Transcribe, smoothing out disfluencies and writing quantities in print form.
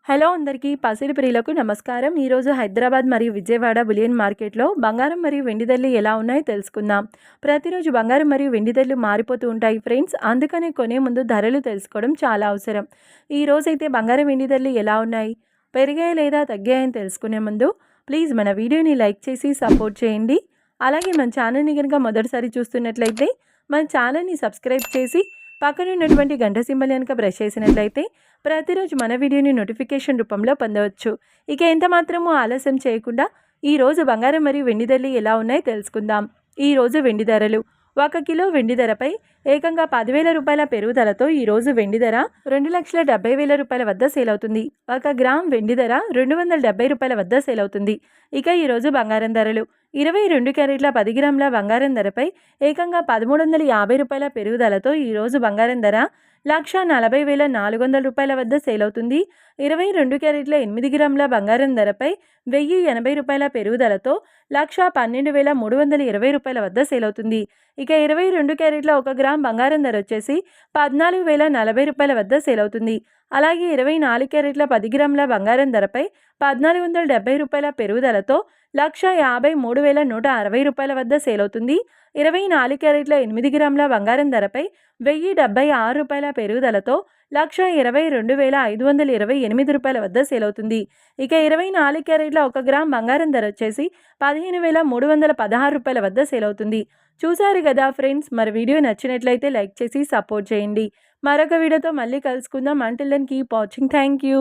Hello అందరికీ పసిడి ప్రియులకు నమస్కారం. ఈరోజు హైదరాబాద్ మరియు విజయవాడ బులియన్ మార్కెట్లో బంగారం మరియు వెండి ధరలు ఎలా ఉన్నాయో తెలుసుకుందాం. ప్రతిరోజు బంగారం మరియు వెండి ధరలు మారిపోతూ ఉంటాయి ఫ్రెండ్స్. అందుకనే కొనే ముందు ధరలు తెలుసుకోవడం చాలా అవసరం. ఈ రోజైతే బంగారం వెండి ధరలు ఎలా ఉన్నాయి, పెరిగాయా లేదా తగ్గాయని తెలుసుకునే ముందు ప్లీజ్ మన వీడియోని లైక్ చేసి సపోర్ట్ చేయండి. అలాగే మన ఛానల్ని కనుక మొదటిసారి చూస్తున్నట్లయితే మన ఛానల్ని సబ్స్క్రైబ్ చేసి పక్కన ఉన్నటువంటి గంట సింబల్ కనుక ప్రెస్ చేసినట్లయితే ప్రతిరోజు మన వీడియోని నోటిఫికేషన్ రూపంలో పొందవచ్చు. ఇక ఎంత మాత్రమూ ఆలస్యం చేయకుండా ఈరోజు బంగారం మరియు వెండి ధరలు ఎలా ఉన్నాయో తెలుసుకుందాం. ఈరోజు వెండి ధరలు 1 కిలో వెండి ధరపై ఏకంగా 10,000 రూపాయల పెరుగుదలతో ఈరోజు వెండి ధర 2,70,000 రూపాయల వద్ద సేల్ అవుతుంది. 1 గ్రామ్ వెండి ధర 270 రూపాయల వద్ద సేల్ అవుతుంది. ఇక ఈరోజు బంగారం ధరలు 22 క్యారెట్ల 10 గ్రాముల బంగారం ధరపై ఏకంగా 1,350 రూపాయల పెరుగుదలతో ఈరోజు బంగారం ధర 1,40,400 రూపాయల వద్ద సేల్ అవుతుంది. 22 క్యారెట్ల 8 గ్రాముల బంగారం ధరపై 1,080 రూపాయల పెరుగుదలతో 1,12,320 రూపాయల వద్ద సేల్ అవుతుంది. ఇక 22 క్యారెట్ల 1 గ్రామ్ బంగారం ధర వచ్చేసి 14,040 రూపాయల వద్ద సేల్ అవుతుంది. అలాగే 24 క్యారెట్ల 10 గ్రాముల బంగారం ధరపై 1,470 రూపాయల పెరుగుదలతో 1,53,160 రూపాయల వద్ద సేల్ అవుతుంది. 24 క్యారెట్ల 8 గ్రాముల బంగారం ధరపై 1,076 రూపాయల పెరుగుదలతో 1,22,528 రూపాయల వద్ద సేల్ అవుతుంది. ఇక 24 క్యారెట్ల 1 గ్రామ్ బంగారం ధర వచ్చేసి 15,316 రూపాయల వద్ద సేల్ అవుతుంది. చూసారు కదా ఫ్రెండ్స్, మరి వీడియో నచ్చినట్లయితే లైక్ చేసి సపోర్ట్ చేయండి. మరొక వీడియోతో మళ్ళీ కలుసుకుందాం. Until then keep watching. Thank you.